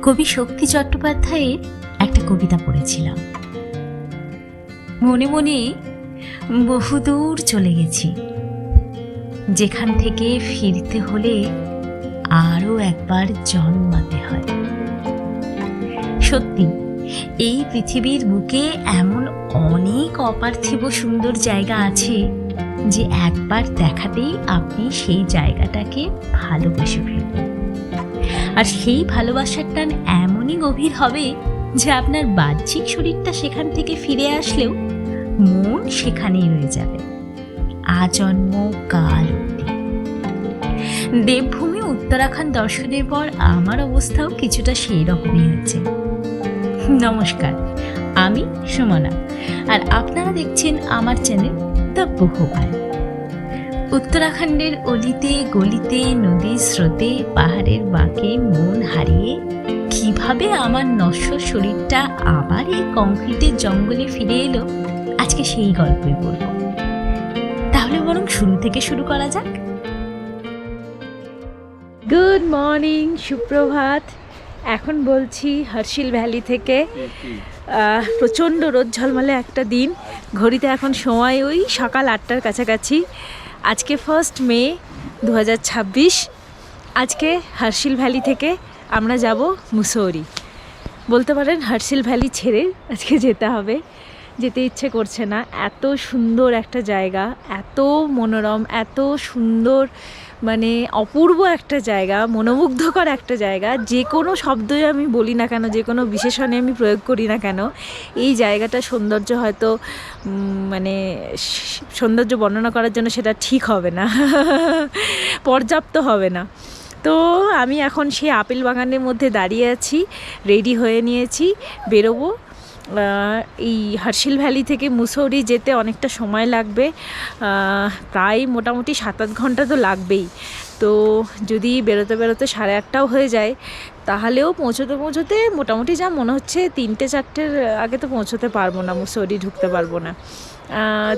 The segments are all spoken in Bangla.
কবি শক্তি চট্টোপাধ্যায়ের একটা কবিতা পড়েছিলাম। মনে মনে বহুদূর চলে গেছি, যেখান থেকে ফিরতে হলে আরও একবার জন্মাতে হয়। সত্যি এই পৃথিবীর বুকে এমন অনেক অপার্থিব সুন্দর জায়গা আছে যে একবার দেখাতেই আপনি সেই জায়গাটাকে ভালোবেসে ফেলবেন। আর সেই ভালোবাসার টান এমনই গভীর হবে যে আপনার বাহ্যিক শরীরটা সেখান থেকে ফিরে আসলেও মন সেখানেই রয়ে যাবে আজন্ম কাল অবধি। দেবভূমি উত্তরাখণ্ড দর্শনের পর আমার অবস্থাও কিছুটা সেই রকমই হচ্ছে। নমস্কার, আমি সুমনা, আর আপনারা দেখছেন আমার চ্যানেল দ্য বহুপাল। উত্তরাখণ্ডের অলিতে গলিতে, নদীর স্রোতে, পাহাড়ের বাঁকে মন হারিয়ে কিভাবে আমার নশ্বর শরীরটা আবার এই কংক্রিটের জঙ্গলে ফিরে এলো, আজকে সেই গল্পই বলব। তাহলে বরং শুরু থেকে শুরু করা যাক। গুড মর্নিং, সুপ্রভাত। এখন বলছি হার্শিল ভ্যালি থেকে। প্রচণ্ড রোদ ঝলমলে একটা দিন। ঘড়িতে এখন সময় ওই সকাল 8টার কাছাকাছি। আজকে 1 মে 2026। আজকে হার্শিল ভ্যালি থেকে আমরা যাব মুসৌরি। বলতে পারেন হার্শিল ভ্যালি ছেড়ে আজকে যেতে হবে, যেতে ইচ্ছে করছে না। এত সুন্দর একটা জায়গা, এত মনোরম, এত সুন্দর, মানে অপূর্ব একটা জায়গা, মনোমুগ্ধকর একটা জায়গা। যে কোনো শব্দই আমি বলি না কেন, যে কোনো বিশেষণে আমি প্রয়োগ করি না কেন, এই জায়গাটার সৌন্দর্য হয়তো মানে সৌন্দর্য বর্ণনা করার জন্য সেটা ঠিক হবে না, পর্যাপ্ত হবে না। তো আমি এখন সেই আপেল বাগানের মধ্যে দাঁড়িয়ে আছি, রেডি হয়ে নিয়েছি, বেরোবো। এই হার্শিল ভ্যালি থেকে মুসৌরি যেতে অনেকটা সময় লাগবে, প্রায় মোটামুটি 7-8 ঘন্টা তো লাগবেই। তো যদি বেরোতে বেরোতে 8:30টাও হয়ে যায়, তাহলেও পৌঁছতে মোটামুটি যা মনে হচ্ছে 3-4টের আগে তো পৌঁছতে পারবো না, মুসৌরি ঢুকতে পারবো না।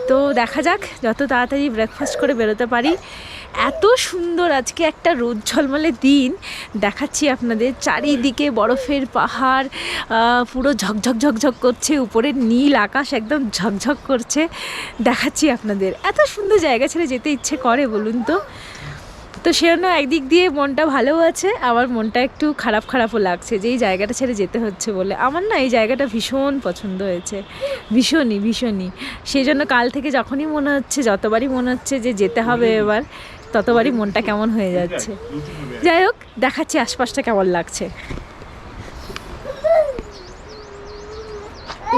তো দেখা যাক, যত তাড়াতাড়ি ব্রেকফাস্ট করে বেরোতে পারি। এত সুন্দর আজকে একটা রোদ ঝলমলে দিন, দেখাচ্ছি আপনাদের। চারিদিকে বরফের পাহাড়, পুরো ঝকঝক ঝকঝক করছে, উপরের নীল আকাশ একদম ঝকঝক করছে। দেখাচ্ছি আপনাদের। এত সুন্দর জায়গা ছেড়ে যেতে ইচ্ছে করে বলুন তো। তো সেজন্য একদিক দিয়ে মনটা ভালোও আছে, আবার মনটা একটু খারাপও লাগছে যে এই জায়গাটা ছেড়ে যেতে হচ্ছে বলে। আমার না এই জায়গাটা ভীষণ পছন্দ হয়েছে, ভীষণই। সেই জন্য কাল থেকে যখনই মনে হচ্ছে, যতবারই মনে হচ্ছে যে যেতে হবে এবার, ততবারই মনটা কেমন হয়ে যাচ্ছে। যাই হোক, দেখাচ্ছি আশপাশটা কেমন লাগছে।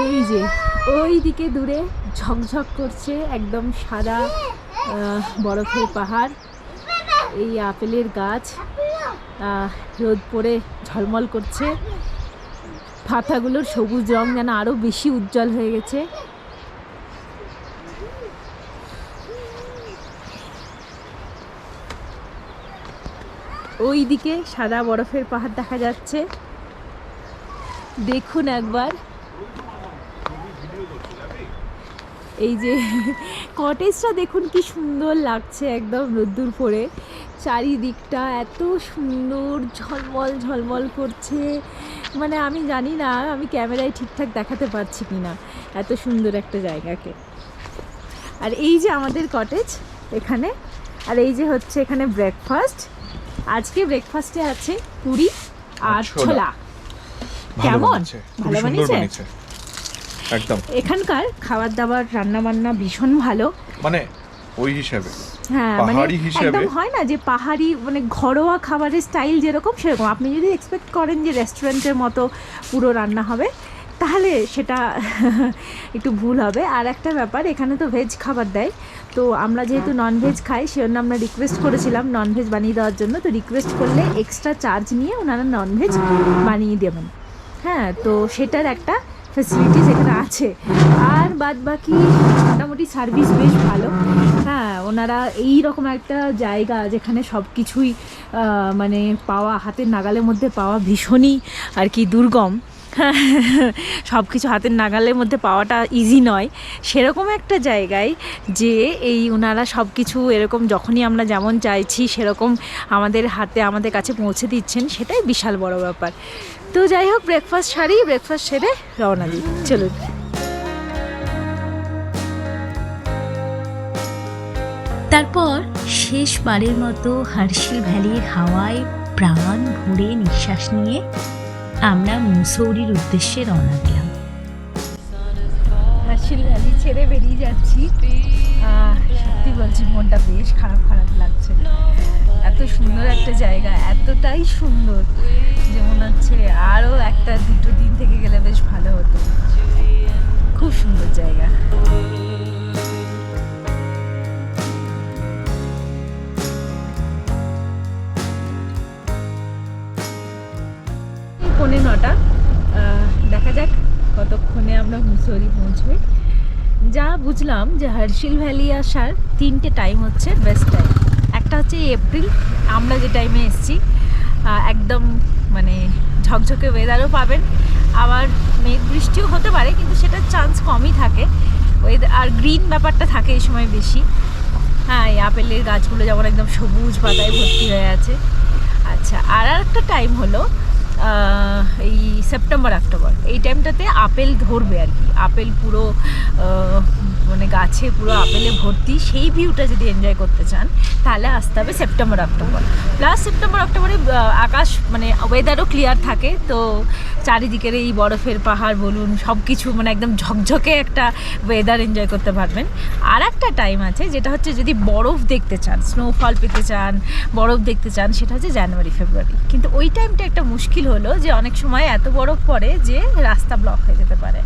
এই যে ওই দিকে দূরে ঝকঝক করছে একদম সাদা বরফের পাহাড়, এই আপেলের গাছ, রোদ পড়ে ঝলমল করছে, পাতাগুলোর সবুজ রং যেন আরও বেশি উজ্জ্বল হয়ে গেছে। ওই দিকে সাদা বরফের পাহাড় দেখা যাচ্ছে, দেখুন একবার। এই যে কটেজটা দেখুন কি সুন্দর লাগছে, একদম রোদ্দুর পড়ে চারিদিকটা এত সুন্দর ঝলমল করছে। মানে আমি জানি না আমি ক্যামেরায় ঠিকঠাক দেখাতে পারছি কি না, এত সুন্দর একটা জায়গাকে। আর এই যে আমাদের কটেজ এখানে, আর এই যে হচ্ছে এখানে ব্রেকফাস্ট। আজকে ব্রেকফাস্টে আছে পুরি আর ছোলা। কেমন, ভালো বানিয়েছে একদম। এখানকার খাবার দাবার রান্না বান্না ভীষণ ভালো, মানে ওই হিসাবে, হ্যাঁ, মানে একদম হয় না যে পাহাড়ি, মানে ঘরোয়া খাবারের স্টাইল যেরকম সেরকম। আপনি যদি এক্সপেক্ট করেন যে রেস্টুরেন্টের মতো পুরো রান্না হবে, তাহলে সেটা একটু ভুল হবে। আর একটা ব্যাপার, এখানে তো ভেজ খাবার দেয়, তো আমরা যেহেতু ননভেজ খাই সেজন্য আমরা রিকোয়েস্ট করেছিলাম ননভেজ বানিয়ে দেওয়ার জন্য। তো রিকোয়েস্ট করলে এক্সট্রা চার্জ নিয়ে ওনারা ননভেজ বানিয়ে দেবেন। হ্যাঁ, তো সেটার একটা ফ্যাসিলিটিস এখানে আছে। আর বাদ বাকি মোটামুটি সার্ভিস বেশ ভালো। হ্যাঁ, ওনারা এই রকম একটা জায়গা যেখানে সব কিছুই মানে পাওয়া, হাতের নাগালের মধ্যে পাওয়া ভীষণই আর কি দুর্গম, সব কিছু হাতের নাগালের মধ্যে পাওয়াটা ইজি নয়, সেরকম একটা জায়গায় যে এই ওনারা সব কিছু এরকম যখনই আমরা যেমন চাইছি সেরকম আমাদের হাতে আমাদের কাছে পৌঁছে দিচ্ছেন, সেটাই বিশাল বড় ব্যাপার। তো যাই হোক, ব্রেকফাস্ট সারি, ব্রেকফাস্ট সেরে রওনা দিই, চলুন। তারপর শেষবারের মতো হার্শিল ভ্যালির হাওয়ায় প্রাণ ভরে নিঃশ্বাস নিয়ে আমরা মুসৌরির উদ্দেশ্যে রওনা দিলাম। হার্শিল ভ্যালি ছেড়ে বেরিয়ে যাচ্ছি। সত্যি বলছি, মনটা বেশ খারাপ খারাপ লাগছে। এত সুন্দর একটা জায়গা, এতটাই সুন্দর যে মনে হচ্ছে আরও 1-2 দিন থেকে গেলে বেশ ভালো হতো। খুব সুন্দর জায়গা। পৌনে 9টা, দেখা যাক কতক্ষণে আমরা মুসৌরি পৌঁছই। যা বুঝলাম যে হার্শিল ভ্যালি আসার 3টে টাইম হচ্ছে বেস্ট টাইম। একটা হচ্ছে এপ্রিল, আমরা যে টাইমে এসেছি, একদম মানে ঝকঝকে ওয়েদারও পাবেন, আবার মেঘ বৃষ্টিও হতে পারে, কিন্তু সেটার চান্স কমই থাকে। ওয়েদার আর গ্রিন ব্যাপারটা থাকে এই সময় বেশি। হ্যাঁ, এই আপেলের গাছগুলো যেমন একদম সবুজ পাতায় ভর্তি হয়ে আছে। আচ্ছা, আর একটা টাইম হলো এই সেপ্টেম্বর অক্টোবর, এই টাইমটাতে আপেল ধরবে আর কি। আপেল পুরো মানে গাছে পুরো আপেলে ভর্তি, সেই ভিউটা যদি এনজয় করতে চান তাহলে আসতে হবে সেপ্টেম্বর অক্টোবর। প্লাস সেপ্টেম্বর অক্টোবরে আকাশ মানে ওয়েদারও ক্লিয়ার থাকে, তো চারিদিকের এই বরফের পাহাড় বলুন সব কিছু মানে একদম ঝকঝকে একটা ওয়েদার এনজয় করতে পারবেন। আর একটা টাইম আছে যেটা হচ্ছে যদি বরফ দেখতে চান, স্নোফল পেতে চান, বরফ দেখতে চান, সেটা হচ্ছে জানুয়ারি ফেব্রুয়ারি। কিন্তু ওই টাইমটা একটা মুশকিল হলো যে অনেক সময় এত বরফ পড়ে যে রাস্তা ব্লক হয়ে যেতে পারে।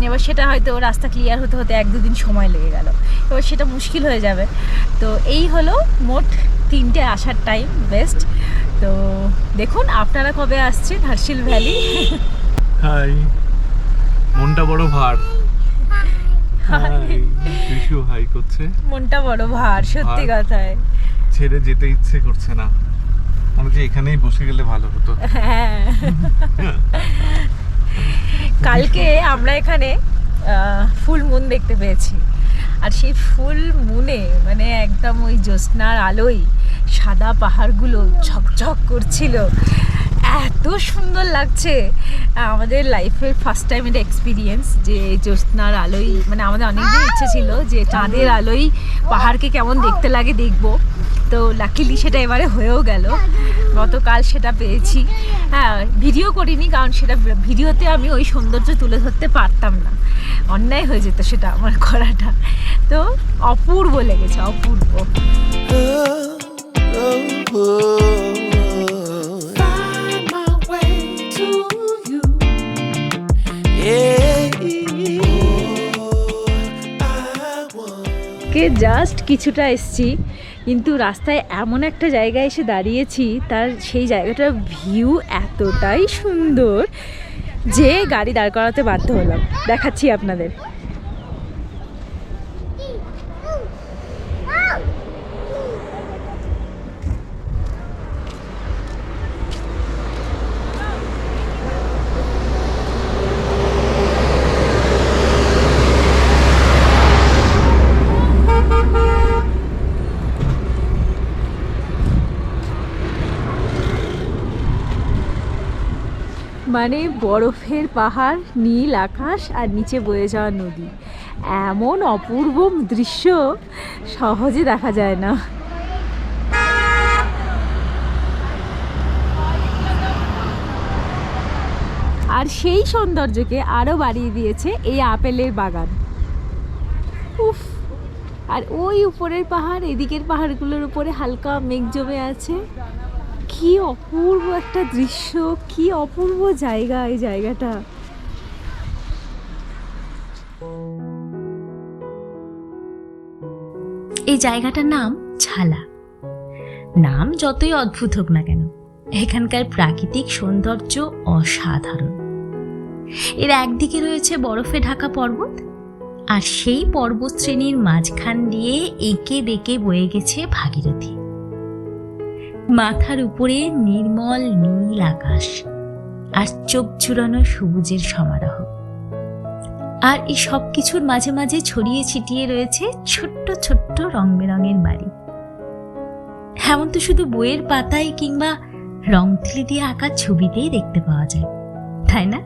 এবার সেটা হয়তো রাস্তা ক্লিয়ার হতে হতে 1-2 দিন সময় লেগে গেল, এবার সেটা মুশকিল হয়ে যাবে। তো এই হলো মোট 3টে আসার টাইম বেস্ট। তো দেখুন আপনারা কবে আসছেন হার্শিল ভ্যালি। হাই, মনটা বড় ভার। হাই, বিশু হাই করছে। মনটা বড় ভার, সত্যি কথায়। ছেড়ে যেতে ইচ্ছে করছে না, মনে হচ্ছে এখানেই বসে গেলে ভালো হতো। হ্যাঁ, কালকে আমরা এখানে ফুল মুন দেখতে পেয়েছি, আর সেই ফুল মুনে মানে একদম ওই জ্যোৎস্নার আলোয় সাদা পাহাড়গুলো ঝকঝক করছিল, এত সুন্দর লাগছে। আমাদের লাইফের ফার্স্ট টাইম এটা এক্সপিরিয়েন্স যে জ্যোৎস্নার আলোয়, মানে আমাদের অনেকদিন ইচ্ছে ছিল যে চাঁদের আলোয় পাহাড়কে কেমন দেখতে লাগে দেখবো। তো লাকিলি সেটা এবারে হয়েও গেল, গতকাল সেটা পেয়েছি। হ্যাঁ, ভিডিও করিনি কারণ সেটা ভিডিওতে আমি ওই সৌন্দর্য তুলে ধরতে পারতাম না, অন্যায় হয়ে যেত সেটা আমার করাটা। তো অপূর্ব লেগেছে, অপূর্ব। কে জাস্ট কিছুটা এসছি, কিন্তু রাস্তায় এমন একটা জায়গায় এসে দাঁড়িয়েছি, তার সেই জায়গাটার ভিউ এতটাই সুন্দর যে গাড়ি দাঁড় করাতে বাধ্য হলাম। দেখাচ্ছি আপনাদের। মানে বরফের পাহাড়, নীল আকাশ আর নিচে বয়ে যাওয়া নদী, এমন অপূর্ব দৃশ্য সহজে দেখা যায় না। আর সেই সৌন্দর্যকে আরও বাড়িয়ে দিয়েছে এই আপেলের বাগান। উফ, আর ওই উপরের পাহাড়, এদিকের পাহাড়গুলোর উপরে হালকা মেঘ জমে আছে। কি অপূর্ব একটা দৃশ্য, কি অপূর্ব জায়গা এই জায়গাটা। এই জায়গাটার নাম ছালা। নাম যতই অদ্ভুত হোক না কেন, এখানকার প্রাকৃতিক সৌন্দর্য অসাধারণ। এর একদিকে রয়েছে বরফে ঢাকা পর্বত, আর সেই পর্বত শ্রেণীর মাঝখান দিয়ে এঁকে বেঁকে বয়ে গেছে ভাগীরথী। মাথার উপরে নির্মল নীল আকাশ, আর চোখ জুড়ানো সবুজের সমারোহ। আর এই সব কিছুর মাঝে মাঝে ছড়িয়ে ছিটিয়ে রয়েছে ছোট্ট ছোট্ট রং বেরঙের বাড়ি। এমন তো শুধু বইয়ের পাতায় কিংবা রং তুলি দিয়ে আঁকা ছবিতেই দেখতে পাওয়া যায়, তাই না?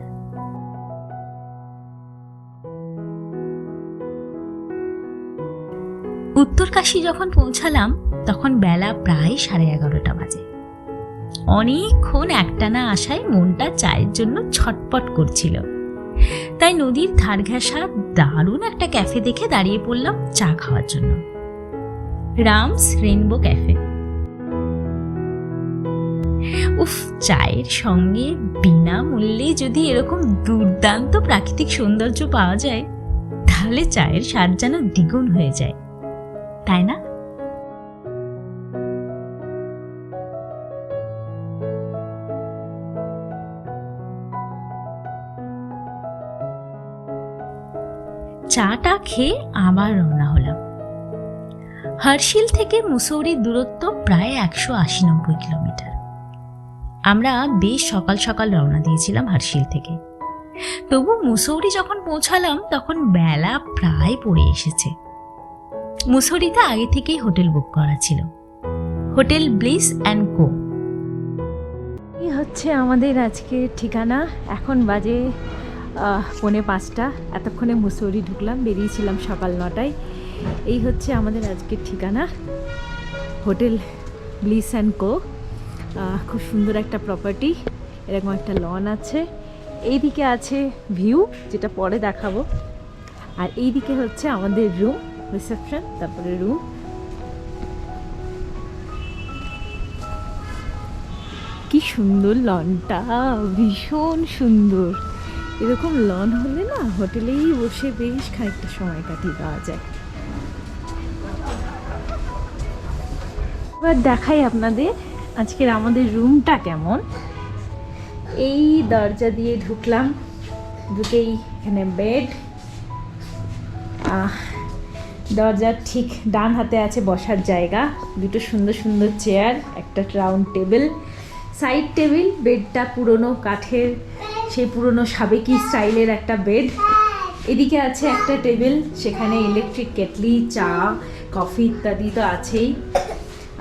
উত্তরকাশী যখন পৌঁছালাম তখন বেলা প্রায় 11:30 বাজে। অনেকক্ষণ একটানা আসায় মনটা চায়ের জন্য ছটপট করছিল, তাই নদীর ধার ঘেঁষা দারুণ একটা ক্যাফে দেখে দাঁড়িয়ে পড়লাম চা খাওয়ার জন্য। রামস রেইনবো ক্যাফে। উফ, চায়ের সঙ্গে বিনামূল্যে যদি এরকম দুর্দান্ত প্রাকৃতিক সৌন্দর্য পাওয়া যায় তাহলে চায়ের স্বাদ যেন দ্বিগুণ হয়ে যায়, তাই না? চাটা খেয়ে আবার রওনা হলাম। হার্শিল থেকে মুসৌরির দূরত্ব প্রায় 180-90 কিলোমিটার। আমরা বেশ সকাল সকাল রওনা দিয়েছিলাম হার্শিল থেকে। তবু মুসৌরি যখন পৌঁছালাম তখন বেলা প্রায় পড়ে এসেছে। মুসৌরিতে আগে থেকেই হোটেল বুক করা ছিল, হোটেল ব্লিস অ্যান্ড কো। এই হচ্ছে আমাদের আজকের ঠিকানা। এখন বাজে 4:45। এতক্ষণে মুসৌরি ঢুকলাম, বেরিয়েছিলাম সকাল 9টায়। এই হচ্ছে আমাদের আজকের ঠিকানা, হোটেল ব্লিস অ্যান্ড কো। খুব সুন্দর একটা প্রপার্টি, এরকম একটা লন আছে। এইদিকে আছে ভিউ, যেটা পরে দেখাবো। আর এইদিকে হচ্ছে আমাদের রুম, রিসেপশন, তারপরে রুম। কি সুন্দর লনটা, ভীষণ সুন্দর। এরকম লন হলে না হোটেলেই বসে বেশ খানিকটা সময় কাটিয়ে দেওয়া যায়। এবার দেখাই আপনাদের আজকের আমাদের রুমটা কেমন। এই দরজা দিয়ে ঢুকলাম, ঢুকেই এখানে বেড। দরজার ঠিক ডান হাতে আছে বসার জায়গা, দুটো সুন্দর সুন্দর চেয়ার, একটা রাউন্ড টেবিল, সাইড টেবিল। বেডটা পুরনো কাঠের, সেই পুরনো সাবেকি স্টাইলের একটা বেড। এদিকে আছে একটা টেবিল, সেখানে ইলেকট্রিক কেটলি, চা, কফি ইত্যাদি তো আছেই।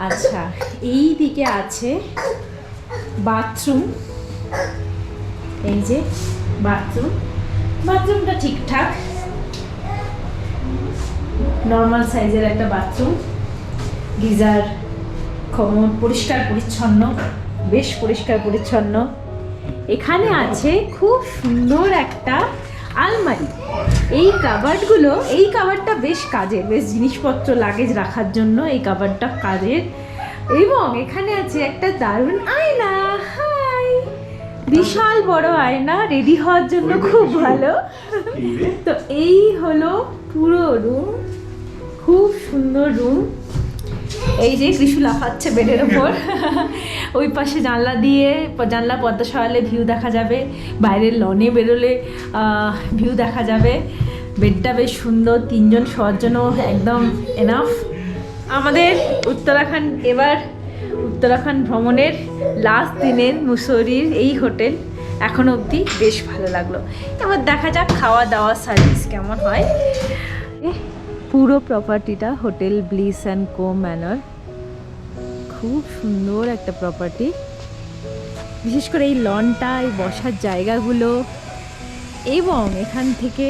আচ্ছা, এই দিকে আছে বাথরুম। এই যে বাথরুম, বাথরুমটা ঠিকঠাক নর্মাল সাইজের একটা বাথরুম। গিজার, কমোড পরিষ্কার পরিচ্ছন্ন, বেশ পরিষ্কার পরিচ্ছন্ন। এখানে আছে খুব সুন্দর একটা আলমারি। এই কাবার্ডগুলো, এই কাবার্ডটা বেশ কাজের, বেশ জিনিসপত্র লাগেজ রাখার জন্য এই কাবার্ডটা কাজের। এবং এখানে আছে একটা দারুণ আয়না। হাই, বিশাল বড় আয়না, রেডি হওয়ার জন্য খুব ভালো। তো এই হলো পুরো রুম, খুব সুন্দর রুম। এই যে কৃষু লাফাচ্ছে বেডের ওপর। ওই পাশে জানলা দিয়ে, জানলা পর্দা সরালে ভিউ দেখা যাবে, বাইরের লনে বেরোলে ভিউ দেখা যাবে। বেডটা বেশ সুন্দর, 3 জন শোয়ার জন্য একদম এনাফ। আমাদের উত্তরাখণ্ড, এবার উত্তরাখণ্ড ভ্রমণের লাস্ট দিনের মুসৌরির এই হোটেল এখনো অবধি বেশ ভালো লাগলো। এবার দেখা যাক খাওয়া দাওয়া সার্ভিস কেমন হয়। পুরো প্রপার্টিটা hotel Bliss and Co Manor, খুব সুন্দর একটা প্রপার্টি। বিশেষ করে এই লনটা, এই বসার জায়গাগুলো, এবং এখান থেকে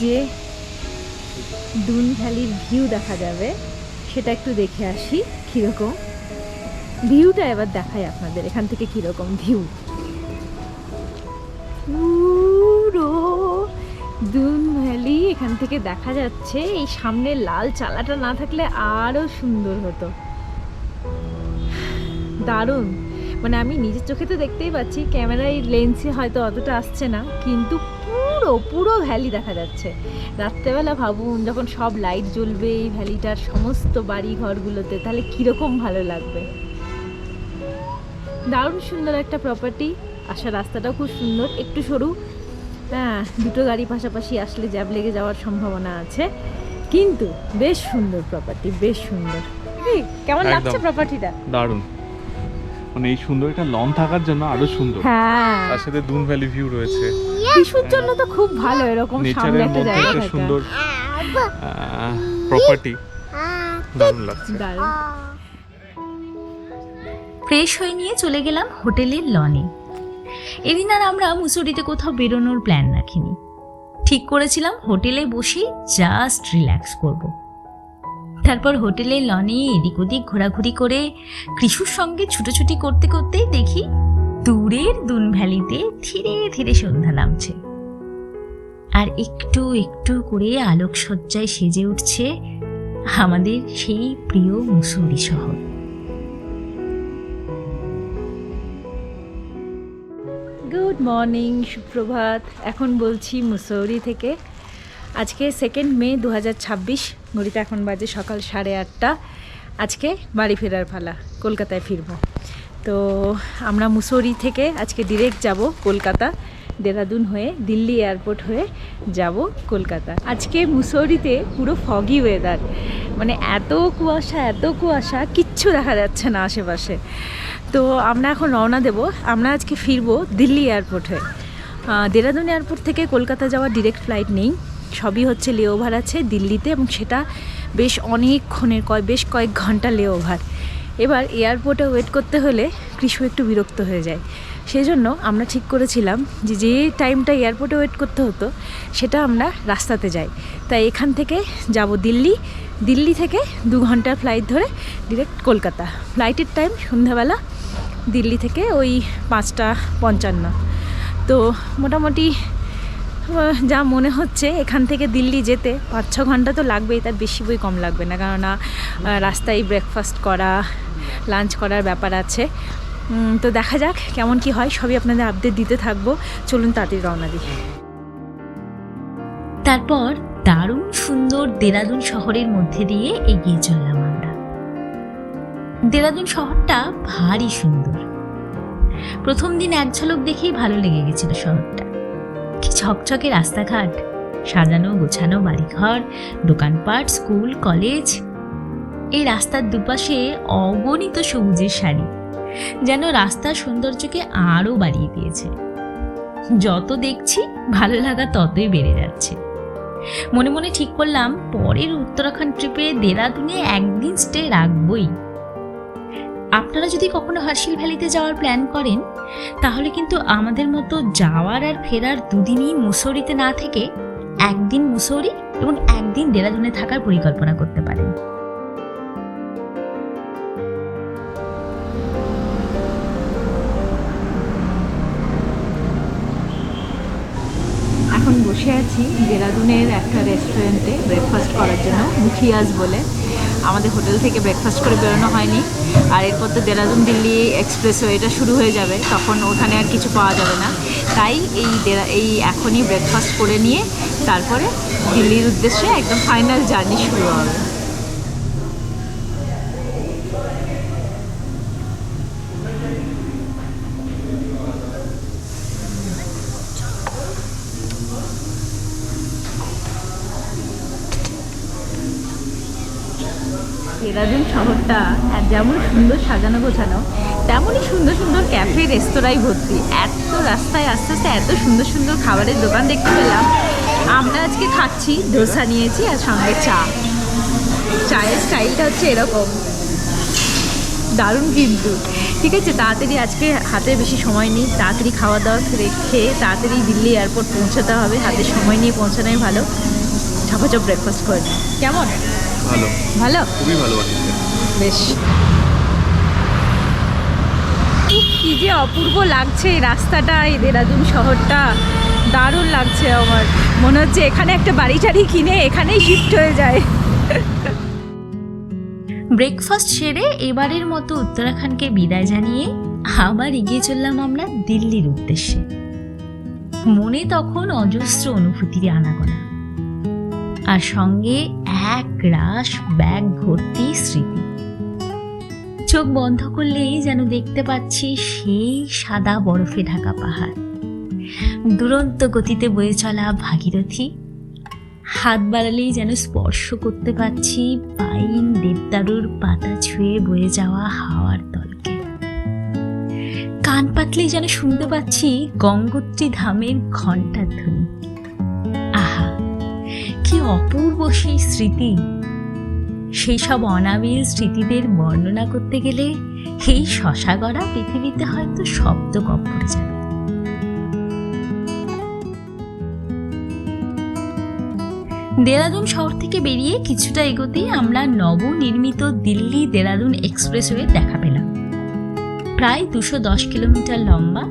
যে দুন ভ্যালির ভিউ দেখা যাবে সেটা একটু দেখে আসি কীরকম। ভিউটা এবার দেখাই আপনাদের, এখান থেকে কীরকম ভিউ। পুরো দুন ভ্যালি এখান থেকে দেখা যাচ্ছে। এই সামনে লাল চালাটা না থাকলে আরও সুন্দর হতো। দারুণ, মানে আমি নিজের চোখে তো দেখতেই পাচ্ছি, ক্যামেরায় লেন্সে হয়তো অতটা আসছে না, কিন্তু পুরো পুরো ভ্যালি দেখা যাচ্ছে। রাত্রেবেলা ভাবুন যখন সব লাইট জ্বলবে এই ভ্যালিটার সমস্ত বাড়ি ঘরগুলোতে, তাহলে কীরকম ভালো লাগবে। দারুণ সুন্দর একটা প্রপার্টি। আসার রাস্তাটাও খুব সুন্দর, একটু সরু। হ্যাঁ, দুটো গাড়ি পাশাপাশি আসলে জ্যাব লেগে যাওয়ার সম্ভাবনা আছে, কিন্তু বেশ সুন্দর প্রপার্টি, বেশ সুন্দর। কেমন লাগছে প্রপার্টিটা? দারুণ। মানে এই সুন্দর একটা লন থাকার জন্য আরো সুন্দর। হ্যাঁ, তার সাথে দুন ভ্যালি ভিউ রয়েছে, শিশুর জন্য তো খুব ভালো এরকম সামনে নেচারের একটা মধ্যে জায়গা একটা থাকা। সুন্দর প্রপার্টি, দারুণ লাগছে। দারুণ। ফ্রেশ হয়ে নিয়ে চলে গেলাম হোটেলের লনে। এদিন আর আমরা মুসৌরিতে কোথাও বেরোনোর প্ল্যান রাখিনি। ঠিক করেছিলাম হোটেলে বসে জাস্ট রিল্যাক্স করব। তারপর হোটেলের লনে এদিক ওদিক ঘোরাঘুরি করে কৃষুর সঙ্গে ছুটোছুটি করতে করতেই দেখি দূরের দুন ভ্যালিতে ধীরে ধীরে সন্ধ্যা নামছে, আর একটু একটু করে আলোকসজ্জায় সেজে উঠছে আমাদের সেই প্রিয় মুসৌরি শহর। গুড মর্নিং, সুপ্রভাত। এখন বলছি মুসৌরি থেকে। আজকে 2 মে 2026, ঘড়িতে এখন বাজে সকাল 8:30। আজকে বাড়ি ফেরার পালা, কলকাতায় ফিরব। তো আমরা মুসৌরি থেকে আজকে ডিরেক্ট যাব কলকাতা, দেরাদুন হয়ে দিল্লি এয়ারপোর্ট হয়ে যাব কলকাতা। আজকে মুসৌরিতে পুরো ফগি ওয়েদার, মানে এত কুয়াশা কিচ্ছু দেখা যাচ্ছে না আশেপাশে। তো আমরা এখন রওনা দেব। আমরা আজকে ফিরবো দিল্লি এয়ারপোর্ট হয়ে। দেরাদুন এয়ারপোর্ট থেকে কলকাতা যাওয়ার ডিরেক্ট ফ্লাইট নেই, সবই হচ্ছে লেওভার আছে দিল্লিতে, এবং সেটা বেশ অনেকক্ষণের, বেশ কয়েক ঘন্টা লেওভার। এবার এয়ারপোর্টে ওয়েট করতে হলে কৃষু একটু বিরক্ত হয়ে যায়। সেই জন্য আমরা ঠিক করেছিলাম যে টাইমটা এয়ারপোর্টে ওয়েট করতে হতো সেটা আমরা রাস্তাতে যাই। তাই এখান থেকে যাব দিল্লি থেকে 2 ঘন্টার ফ্লাইট ধরে ডিরেক্ট কলকাতা। ফ্লাইটের টাইম সন্ধ্যাবেলা, দিল্লি থেকে ওই 5:55। তো মোটামুটি যা মনে হচ্ছে এখান থেকে দিল্লি যেতে 5-6 ঘন্টা তো লাগবেই, তার বেশি বই কম লাগবে না, কেননা রাস্তায় ব্রেকফাস্ট করা, লাঞ্চ করার ব্যাপার আছে। তো দেখা যাক কেমন কি হয়, সবই আপনাদের আপডেট দিতে থাকবো। চলুন তাড়াতাড়ি রওনা দিই। তারপর দারুণ সুন্দর দেরাদুন শহরের মধ্যে দিয়ে এগিয়ে চললাম আমরা। দেরাদুন শহরটা ভারী সুন্দর। প্রথম দিন এক ঝলক দেখেই ভালো লেগে গেছিল শহরটা। কি ঝকঝকে রাস্তাঘাট, সাজানো গোছানো বাড়িঘর, দোকানপাট, স্কুল, কলেজ। এই রাস্তার দুপাশে অগণিত সবুজের সারি যেন রাস্তার সৌন্দর্যকে আরও বাড়িয়ে দিয়েছে। যত দেখছি ভালো লাগা ততই বেড়ে যাচ্ছে। মনে মনে ঠিক করলাম পরের উত্তরাখণ্ড ট্রিপে দেরাদুনে একদিন স্টে রাখবই। আপনারা যদি কখনো হার্শিল ভ্যালিতে যাওয়ার প্ল্যান করেন, তাহলে কিন্তু আমাদের মতো যাওয়ার আর ফেরার 2 দিনই মুসৌরিতে না থেকে একদিন মুসৌরি এবং একদিন দেরাদুনে থাকার পরিকল্পনা করতে পারেন। এখন বসে আছি দেরাদুনের একটা রেস্টুরেন্টে ব্রেকফাস্ট করার জন্য, মুখিয়াজ বলে। আমাদের হোটেল থেকে ব্রেকফাস্ট করে বেরোনো হয়নি, আর এরপর তো দেরাদুন দিল্লি এক্সপ্রেসওয়ে এটা শুরু হয়ে যাবে, তখন ওখানে আর কিছু পাওয়া যাবে না। তাই এই এখনই ব্রেকফাস্ট করে নিয়ে তারপরে দিল্লির উদ্দেশ্যে একদম ফাইনাল জার্নি শুরু হবে। দেরাদুন শহরটা যেমন সুন্দর সাজানো গোছানো, তেমনই সুন্দর সুন্দর ক্যাফে রেস্তোরাঁয় ভর্তি। এত রাস্তায় আস্তে আস্তে এত সুন্দর সুন্দর খাবারের দোকান দেখতে পেলাম। আমরা আজকে খাচ্ছি, ডোসা নিয়েছি আর সঙ্গে চা। চায়ের স্টাইলটা হচ্ছে এরকম, দারুণ কিন্তু। ঠিক আছে, তাড়াতাড়ি আজকে হাতে বেশি সময় নেই, তাড়াতাড়ি খাওয়া দাওয়া খেয়ে তাড়াতাড়ি দিল্লি এয়ারপোর্ট পৌঁছাতে হবে। হাতে সময় নিয়ে পৌঁছানোই ভালো। ঝপঝপ ব্রেকফাস্ট করে নিই। কেমন? ভালো, ভালো, খুবই ভালো বানিয়েছে। বেশ। কি যে অপূর্ব লাগছে এই রাস্তাটা, এই দেরাদুন শহরটা দারুণ লাগছে আমার। মনে হচ্ছে এখানে একটা বাড়ি টাড়ি কিনে এখানেই শিফট হয়ে যায়। ব্রেকফাস্ট সেরে এবারের মতো উত্তরাখণ্ডকে বিদায় জানিয়ে আবার এগিয়ে চললাম আমরা দিল্লির উদ্দেশ্যে। মনে তখন অজস্র অনুভূতির আনাগোনা, আর সঙ্গে এক রাশ ব্যাগ ভর্তি স্মৃতি। চোখ বন্ধ করলেই যেন দেখতে পাচ্ছি সেই সাদা বরফে ঢাকা পাহাড়, দুরন্ত গতিতে বয়ে চলা ভাগীরথী, হাত বাড়ালেই যেন স্পর্শ করতে পাচ্ছি পাইন দেবদারুর পাতা ছুঁয়ে বয়ে যাওয়া হাওয়ার দলকে। কান পাতলেই যেন শুনতে পাচ্ছি গঙ্গোত্রী ধামের ঘণ্টার ধ্বনি। আহা, কি অপূর্ব সেই স্মৃতি! সেই সব অনাবিল স্মৃতিদের বর্ণনা করতে গেলে এই শশাগড়া পৃথিবীতে হয়তো শব্দ কম পড়ে যাবে। দেরাদুন শহর থেকে বেরিয়ে কিছুটা এগোতেই আমরা নবনির্মিত দিল্লি দেরাদুন এক্সপ্রেসওয়ে দেখা পেলাম। প্রায় 210 কিলোমিটার লম্বা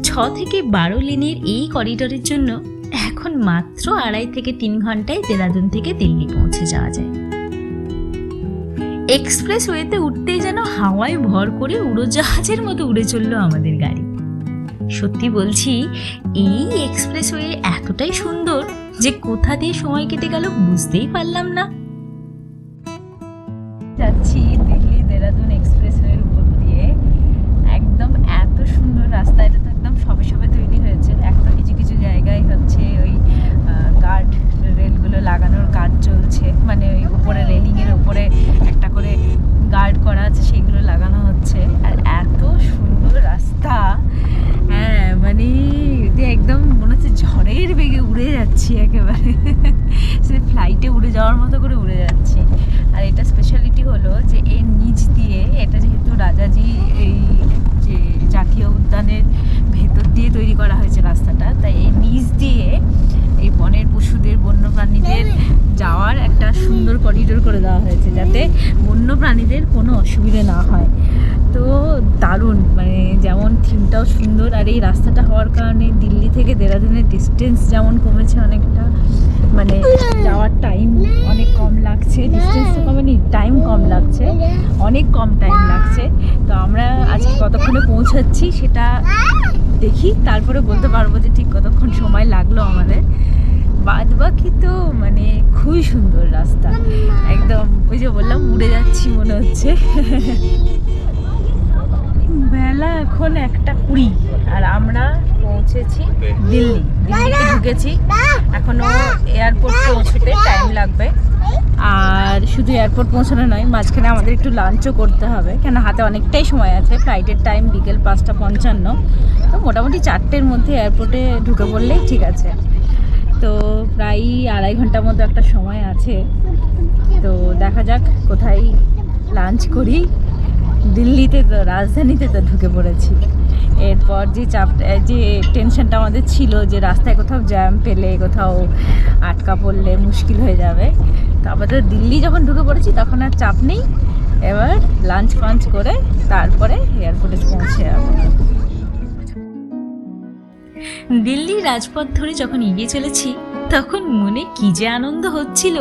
6 থেকে 12 লেনের এই করিডোরের জন্য এখন মাত্র 2.5 থেকে 3 ঘন্টায় দেরাদুন থেকে দিল্লি পৌঁছে যাওয়া যায়। এক্সপ্রেসওয়েতে উঠতেই যেন হাওয়ায় ভর করে উড়োজাহাজের মতো উড়ে চলল আমাদের গাড়ি। সত্যি বলছি, এই এক্সপ্রেসওয়ে এতটাই সুন্দর যে কোথা দিয়ে সময় কেটে গেল বুঝতেই পারলাম না। যাচ্ছি দিল্লি দেরাদুন এক্সপ্রেসওয়ের উপর দিয়ে, একদম এত সুন্দর রাস্তা। এটা তো একদম সবে সবে তৈরি হয়েছে, এখনো কিছু কিছু জায়গায় হচ্ছে ওই গার্ড রেলগুলো লাগানোর কাজ চলছে, মানে ওই উপরে রেলিংয়ের উপরে একটা করে গার্ড করা আছে, সেগুলো লাগানো হচ্ছে। আর এত সুন্দর রাস্তা, হ্যাঁ মানে একদম মনে হচ্ছে ঝড়ের বেগে উড়ে যাচ্ছি একেবারে, সে ফ্লাইটে উড়ে যাওয়ার মতো করে উড়ে যাচ্ছি। আর এটা স্পেশালিটি হলো যে এর নিচ দিয়ে, এটা যেহেতু রাজাজি এই যে জাতীয় উদ্যানের ভেতর দিয়ে তৈরি করা হয়েছে রাস্তাটা, তাই এই নিচ দিয়ে এই বনের পশুদের, বন্যপ্রাণীদের যাওয়ার একটা সুন্দর করিডোর করে দেওয়া হয়েছে, যাতে বন্যপ্রাণীদের কোনো অসুবিধে না হয়। তো দারুণ, মানে যেমন থিমটাও সুন্দর, আর এই রাস্তাটা হওয়ার কারণে দিল্লি থেকে দেরাদুনের ডিস্টেন্স যেমন কমেছে অনেকটা, মানে যাওয়ার টাইম অনেক কম লাগছে। ডিস্টেন্স তো কমেনি, টাইম কম লাগছে, অনেক কম টাইম লাগছে। তো আমরা আজকে কতক্ষণে পৌঁছাচ্ছি সেটা দেখি, তারপরে বলতে পারবো যে ঠিক কতক্ষণ সময় লাগলো আমাদের। বাদ বাকি তো মানে খুবই সুন্দর রাস্তা, একদম ওই যে বললাম উড়ে যাচ্ছি মনে হচ্ছে। বেলা এখন 1:20 আর আমরা পৌঁছেছি দিল্লিতে ঢুকেছি। এখনো এয়ারপোর্ট পৌঁছতে টাইম লাগবে। আর শুধু এয়ারপোর্ট পৌঁছানো নয়, মাঝখানে আমাদের একটু লাঞ্চও করতে হবে, কেন হাতে অনেকটাই সময় আছে। ফ্লাইটের টাইম বিকেল 5:55, তো মোটামুটি 4টের মধ্যে এয়ারপোর্টে ঢুকে পড়লেই ঠিক আছে। তো প্রায় 2.5 ঘন্টার মতো একটা সময় আছে। তো দেখা যাক কোথায় লাঞ্চ করি। দিল্লিতে তো, রাজধানীতে তো ঢুকে পড়েছি। এরপর যে যে টেনশনটা আমাদের ছিল যে রাস্তায় কোথাও জ্যাম পেলে, কোথাও আটকা পড়লে মুশকিল হয়ে যাবে, তো আমাদের দিল্লি যখন ঢুকে পড়েছি তখন আর চাপ নেই। এবার লাঞ্চ ফাঞ্চ করে তারপরে এয়ারপোর্টে পৌঁছে যাবে। দিল্লি রাজপথ ধরে যখন এগিয়ে চলেছি তখন মনে কি যে আনন্দ হচ্ছিল,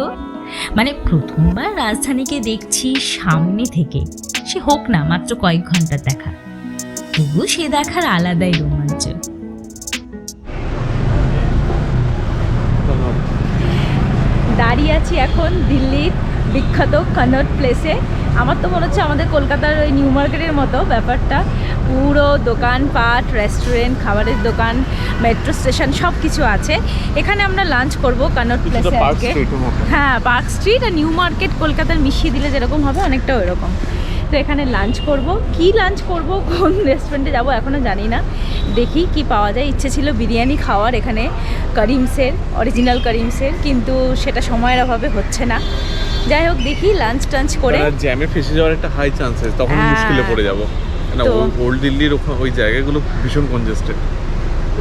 মানে প্রথমবার রাজধানীকে দেখছি সামনে থেকে, সে হোক না মাত্র কয়েক ঘন্টার দেখা, তবু সে দেখার আলাদাই রোমাঞ্চ। দাঁড়িয়ে আছি এখন দিল্লির বিখ্যাত কনট প্লেসে। আমার তো মনে হচ্ছে আমাদের কলকাতার ওই নিউ মার্কেটের মতো ব্যাপারটা, পুরো দোকানপাট, রেস্টুরেন্ট, খাবারের দোকান, মেট্রো স্টেশন সব কিছু আছে। এখানে আমরা লাঞ্চ করব কনট প্লেসে আজকে। হ্যাঁ, পার্ক স্ট্রিট আর নিউ মার্কেট কলকাতার মিশিয়ে দিলে যেরকম হবে অনেকটা ওই রকম। তো এখানে লাঞ্চ করব। কি লাঞ্চ করব, কোন রেস্টুরেন্টে যাব এখনও জানি না, দেখি কি পাওয়া যায়। ইচ্ছে ছিল বিরিয়ানি খাওয়ার এখানে করিমসের, অরিজিনাল করিমসের, কিন্তু সেটা সময়ের অভাবে হচ্ছে না। যাই হোক, দেখি লাঞ্চ টাঞ্চ করে। জ্যামে ফেসে যাওয়ার একটা হাই চান্সেস, তখন মুশকিলে পড়ে যাব। না, ওল্ড দিল্লির ওই জায়গাগুলো ভীষণ কনজেস্টেড।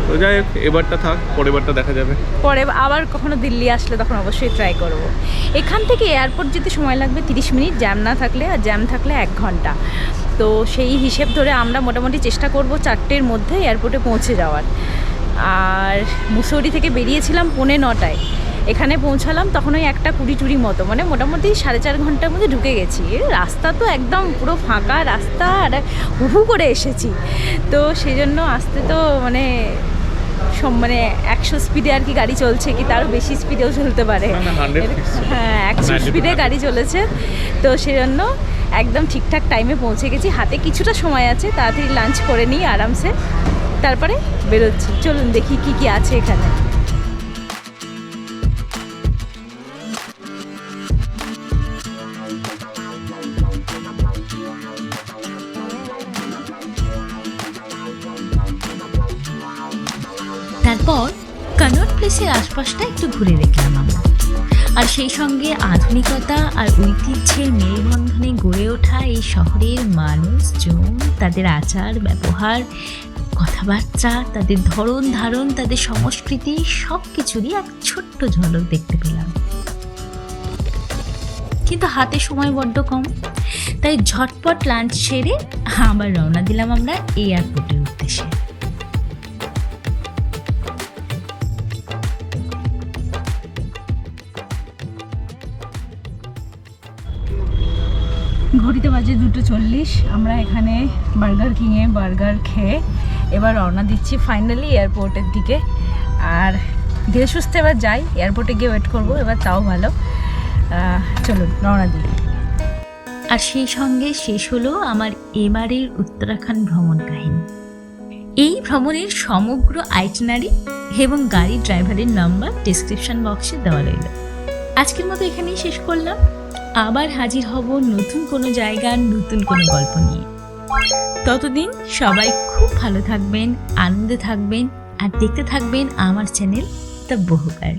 তো যাই হোক, এবারটা থাক, পরেরবারটা দেখা যাবে। পরে আবার কখনো দিল্লি আসলে তখন অবশ্যই ট্রাই করব। এখান থেকে এয়ারপোর্ট যেতে সময় লাগবে 30 মিনিট, জ্যাম না থাকলে, আর জ্যাম থাকলে 1 ঘন্টা। তো সেই হিসেব ধরে আমরা মোটামুটি চেষ্টা করব 4টের মধ্যে এয়ারপোর্টে পৌঁছে যাওয়ার। আর মুসৌরি থেকে বেরিয়েছিলাম 9:45, এখানে পৌঁছালাম তখন ওই 1:20 মতো, মানে মোটামুটি 4.5 ঘন্টার মধ্যে ঢুকে গেছি। রাস্তা তো একদম পুরো ফাঁকা রাস্তা, আর হুহু করে এসেছি। তো সেই জন্য আসতে তো মানে 100 স্পিডে আর কি গাড়ি চলছে, কি তারও বেশি স্পিডেও চলতে পারে। হ্যাঁ, 100 স্পিডে গাড়ি চলেছে। তো সেই জন্য একদম ঠিকঠাক টাইমে পৌঁছে গেছি। হাতে কিছুটা সময় আছে, তাড়াতাড়ি লাঞ্চ করে নিই আরামসে, তারপরে বেরোচ্ছি। চলুন দেখি কি কি আছে এখানে। তারপর কনট প্লেসের আশপাশটা একটু ঘুরে দেখলাম আমরা। আর সেই সঙ্গে আধুনিকতা আর ঐতিহ্যের মেলবন্ধনে গড়ে ওঠা এই শহরের মানুষজন, তাদের আচার ব্যবহার, কথাবার্তা, তাদের ধরন ধারণ, তাদের সংস্কৃতি, সব কিছুরই এক ছোট্ট ঝলক দেখতে পেলাম। কিন্তু হাতে সময় বড্ড কম, তাই ঝটপট লাঞ্চ সেরে আবার রওনা দিলাম আমরা এয়ারপোর্টের উদ্দেশ্যে। ঘড়িতে বাজে 2:40। আমরা এখানে বার্গার কিংয়ে বার্গার খেয়ে এবার রওনা দিচ্ছি ফাইনালি এয়ারপোর্টের দিকে। আর ধীরে সুস্থে এবার যাই, এয়ারপোর্টে গিয়ে ওয়েট করবো এবার, তাও ভালো। চলুন রওনা দিই। আর সেই সঙ্গে শেষ হলো আমার এবারের উত্তরাখণ্ড ভ্রমণ কাহিনী। এই ভ্রমণের সমগ্র আইটিনারি এবং গাড়ির ড্রাইভারের নাম্বার ডেসক্রিপশন বক্সে দেওয়া রইল। আজকের মতো এখানেই শেষ করলাম। আবার হাজির হব নতুন কোনো জায়গার নতুন কোনো গল্প নিয়ে। ততদিন সবাই খুব ভালো থাকবেন, আনন্দে থাকবেন আর দেখতে থাকবেন আমার চ্যানেল দ্য বহুকার।